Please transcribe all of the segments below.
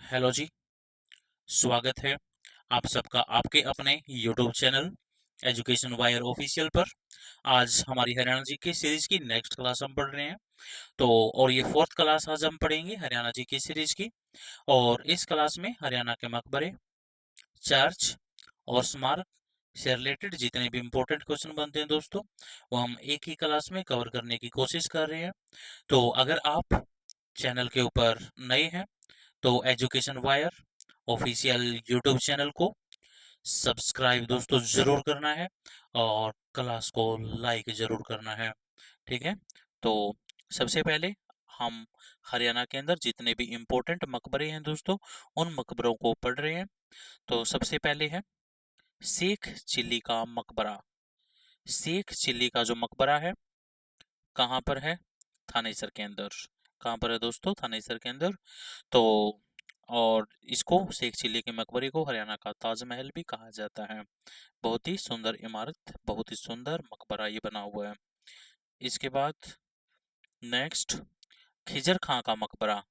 Hello जी। स्वागत है आप सबका आपके अपने YouTube channel education wire official पर। आज हमारी हरियाणा जी की सीरीज की नेक्स्ट क्लास हम पढ़ रहे हैं। तो और ये फोर्थ क्लास आज हम पढ़ेंगे हरियाणा जी की सीरीज की। और इस क्लास में हरियाणा के मकबरे, चर्च और स्मारक से रिलेटेड जितने भी इम्पोर्टेंट क्वेश्चन बनते हैं दोस्तों, वो हम एक ही क्लास में कवर करने की कोशिश कर रहे हैं। तो अगर आप चैनल के ऊपर नए हैं तो education wire official YouTube channel को सब्सक्राइब दोस्तों जरूर करना है और क्लास को लाइक जरूर करना है। ठीक है। तो सबसे पहले हम हरियाणा के अंदर जितने भी इम्पोर्टेंट मकबरे हैं दोस्तों, उन मकबरों को पढ़ रहे हैं। तो सबसे पहले है शेख चिल्ली का मकबरा। शेख चिल्ली का जो मकबरा है, कहाँ पर है? थानेसर के अंदर। कहाँ पर है दोस्तों? थानेसर के अंदर। तो और इसको शेख चिल्ली के मकबरे को हरियाणा का ताजमहल भी कहा जाता है। बहुत ही सुंदर इमारत, बहुत ही सुंदर मकबरा ये बना हुआ है। इसके बाद नेक्स्ट खिजर खां का मकबरा।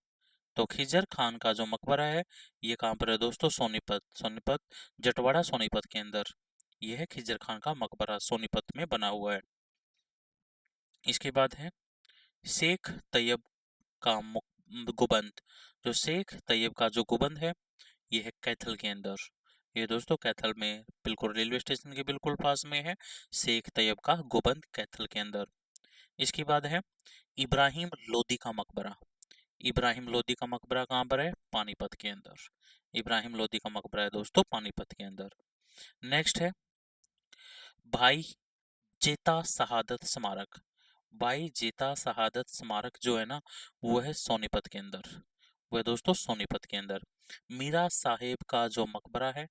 तो खिजर खान का जो मकबरा है, ये कहाँ पर है दोस्तों? सोनीपत। सोनीपत, जटवाड़ा सोनीपत के अंदर यह है खिजर खान का मकबरा, सोनीपत में बना हुआ है। इसके बाद है शेख तैयब का गुबंद। जो शेख तैयब का जो गुबंद है, ये है कैथल के अंदर। ये दोस्तों कैथल में, बिल्कुल रेलवे स्टेशन के बिल्कुल पास में है शेख तैयब का गुबंद, कैथल के अंदर। इसके बाद है इब्राहिम लोदी का मकबरा। इब्राहिम लोदी का मकबरा कहाँ पर है? पानीपत के अंदर। इब्राहिम लोदी का मकबरा है दोस्तों पानीपत के अंदर। नेक्स्ट है भाई जेता शहादत स्मारक। भाई जेता शहादत स्मारक जो है ना, वो है सोनीपत के अंदर। वो है दोस्तों सोनीपत के अंदर। मीरा साहेब का जो मकबरा है,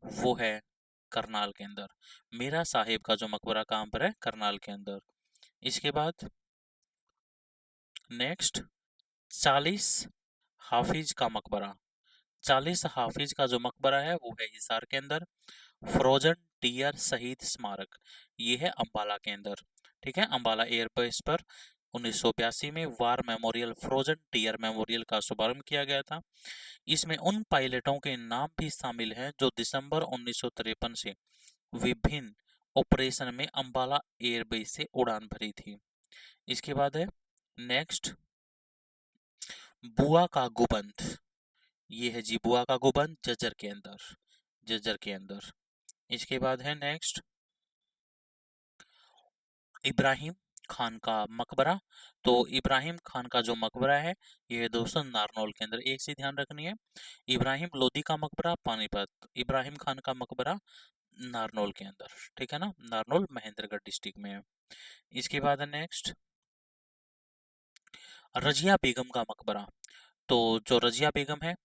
वो है करनाल के अंदर। मीरा साहेब का जो मकबरा कहाँ पर है? करनाल के अंदर। इसके बाद नेक्स्ट 40 हाफिज का मकबरा। 40 हाफिज का जो मकबरा है, वो है हिसार के अंदर। फ्रोजन डियर शहीद स्मारक, ये है अंबाला के अंदर। ठीक है, अंबाला एयरबेस पर 1982 में war memorial, frozen deer memorial का शुभारंभ किया गया था। इसमें उन पायलटों के नाम भी शामिल हैं जो दिसंबर 1953 से विभिन्न ऑपरेशन में अंबाला एयरबेस से उड़ान भरी थी। इसके बाद है नेक्स्ट बुआ का गुबंद। ये है जी बुआ का गुबंद, जज्जर के अंदर। जज्जर के अंदर। इसके बाद है नेक्स्ट इब्राहिम खान का मकबरा। तो इब्राहिम खान का जो मकबरा है, ये दोस्तों नारनौल के अंदर। एक चीज ध्यान रखनी है, इब्राहिम लोदी का मकबरा पानीपत, इब्राहिम खान का मकबरा नारनौल के अंदर। ठीक है ना, नारनौल महेंद्रगढ़ डिस्ट्रिक्ट में है। इसके बाद है नेक्स्ट रजिया बेगम का मकबरा। तो जो रजिया बेगम है,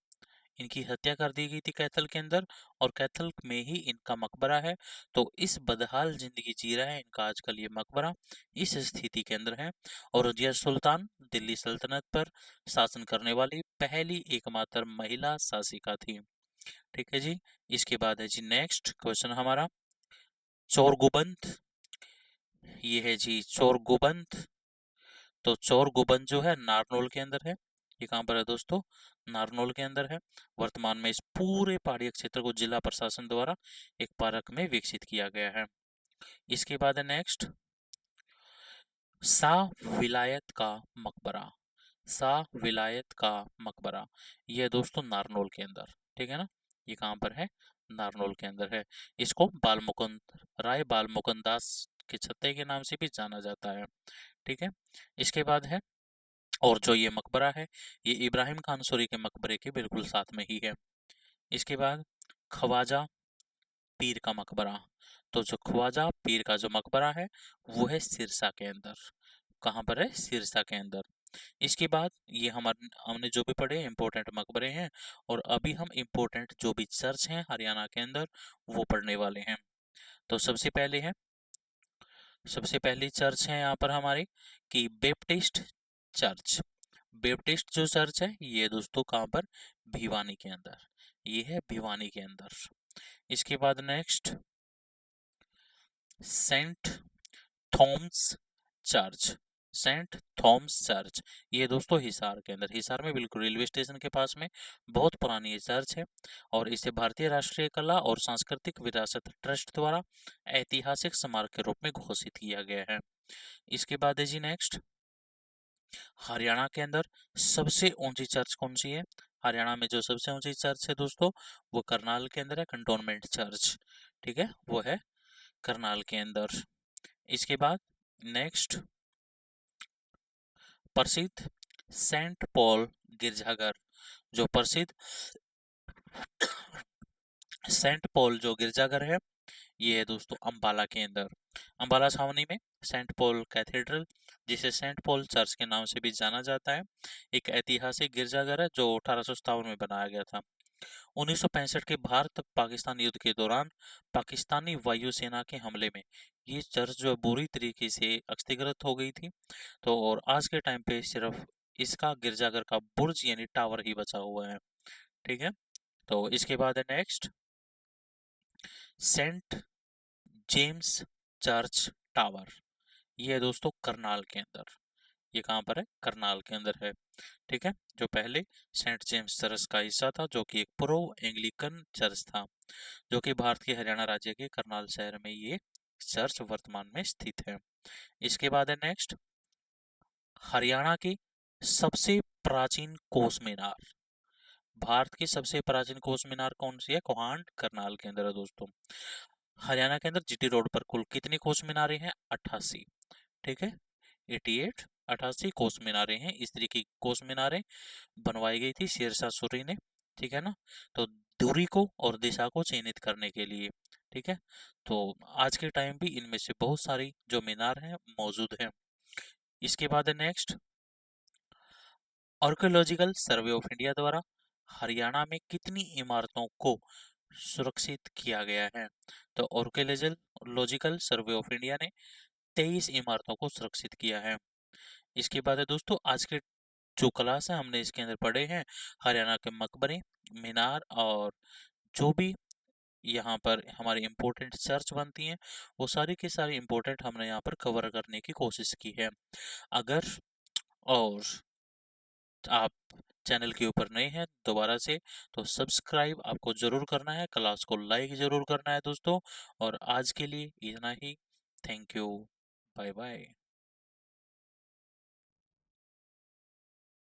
इनकी हत्या कर दी गई थी कैथल के अंदर, और कैथल में ही इनका मकबरा है। तो इस बदहाल जिंदगी जी रहा है इनका आजकल ये मकबरा, इस स्थिति के अंदर है। और रजिया सुल्तान दिल्ली सल्तनत पर शासन करने वाली पहली एकमात्र महिला शासिका थी। ठीक है जी। इसके बाद है जी नेक्स्ट क्वेश्चन हमारा चोरगुबंद। ये है जी चोरगुबंद। तो चोरगुबंद जो है नारनौल के अंदर है। ये कहाँ पर है दोस्तों? नारनौल के अंदर है। वर्तमान में इस पूरे पहाड़ी क्षेत्र को जिला प्रशासन द्वारा एक पार्क में विकसित किया गया है। इसके बाद है नेक्स्ट शाह विलायत का मकबरा। शाह विलायत का मकबरा, ये है दोस्तों नारनौल के अंदर। ठीक है ना, ये कहाँ पर है? नारनौल के अंदर है। इसको बाल मुकुंद राय, बाल मुकुंद दास के छत्ते के नाम से भी जाना जाता है। ठीक है। इसके बाद है, और जो ये मकबरा है, ये इब्राहिम खान सूरी के मकबरे के बिल्कुल साथ में ही है। इसके बाद ख्वाजा पीर का मकबरा। तो जो ख्वाजा पीर का जो मकबरा है, वो है सिरसा के अंदर। कहाँ पर है? सिरसा के अंदर। इसके बाद ये हमारे हमने जो भी पढ़े इंपॉर्टेंट मकबरे हैं, और अभी हम इंपॉर्टेंट जो भी चर्च हैं हरियाणा के अंदर, वो पढ़ने वाले हैं। तो सबसे पहली चर्च है यहाँ पर हमारी कि बेप्टिस्ट चर्च। बेप्टिस्ट जो चर्च है, ये दोस्तों कहाँ पर? भिवानी के अंदर। ये है भिवानी के अंदर। इसके बाद next Saint Thomas church. Saint Thomas church. ये दोस्तों हिसार के अंदर, हिसार में बिल्कुल रेलवे स्टेशन के पास में, बहुत पुरानी ये चर्च है और इसे भारतीय राष्ट्रीय कला और सांस्कृतिक विरासत ट्रस्ट द्वारा ऐतिहासिक स्मारक के रूप में घोषित किया गया है। इसके बाद है जी नेक्स्ट, हरियाणा के अंदर सबसे ऊंची चर्च कौन सी है? हरियाणा में जो सबसे ऊंची चर्च है दोस्तों, वो करनाल के अंदर है, कंटोनमेंट चर्च। ठीक है, वो है करनाल के अंदर। इसके बाद नेक्स्ट, प्रसिद्ध सेंट पॉल गिरजाघर। जो प्रसिद्ध सेंट पॉल जो गिरजाघर है, ये है दोस्तों अंबाला के अंदर, अंबाला छावनी में सेंट पॉल कैथेड्रल, जिसे सेंट पॉल चर्च के नाम से भी जाना जाता है, एक ऐतिहासिक गिरजाघर है जो 1857 में बनाया गया था। 1965 के भारत पाकिस्तान युद्ध के दौरान पाकिस्तानी वायुसेना के हमले में ये चर्च जो बुरी तरीके से क्षतिग्रस्त हो गई थी। तो और आज के टाइम पे सिर्फ इसका गिरजाघर का बुर्ज यानी टावर ही बचा हुआ है। ठीक है, तो इसके बाद है next, Saint James church tower. ये है दोस्तों करनाल के अंदर, ये कहाँ पर है? करनाल के अंदर है। ठीक है, जो पहले सेंट जेम्स चर्च का हिस्सा था, जो कि एक प्रो एंग्लिकन चर्च था, जो कि भारत के हरियाणा राज्य के करनाल शहर में ये चर्च वर्तमान में स्थित है। इसके बाद है नेक्स्ट, हरियाणा की सबसे प्राचीन कोस मीनार। भारत की सबसे प्राचीन कोस मीनार कौन सी है? कोहांड करनाल के अंदर है दोस्तों। हरियाणा के अंदर जीटी रोड पर कुल कितनी कोस मीनारें हैं? 88। ठीक है, 88, 88 कोस मीनारें हैं। इस तरीके की कोस मीनारें बनवाई गई थी शेरशाह सूरी ने। ठीक है ना, तो दूरी को और दिशा को चिन्हित करने के लिए। ठीक है, तो आज के टाइम भी इनमें से बहुत सारी जो मीनार हैं मौजूद हैं। इसके बाद है next, archaeological survey of India द्वारा हरियाणा में कितनी इमारतों को सुरक्षित किया गया है? तो आर्कियोलॉजिकल सर्वे ऑफ इंडिया ने 23 इमारतों को सुरक्षित किया है। इसके बाद है दोस्तों, आज के जो क्लास है हमने इसके अंदर पढ़े हैं हरियाणा के मकबरे, मीनार और जो भी यहाँ पर हमारी इम्पोर्टेंट चर्च बनती हैं, वो सारी की सारी इम्पोर्टेंट हमने यहाँ पर कवर करने की कोशिश की है। अगर और आप चैनल के ऊपर नए हैं दोबारा से, तो सब्सक्राइब आपको जरूर करना है, क्लास को लाइक जरूर करना है दोस्तों। और आज के लिए इतना ही। Thank you, bye bye.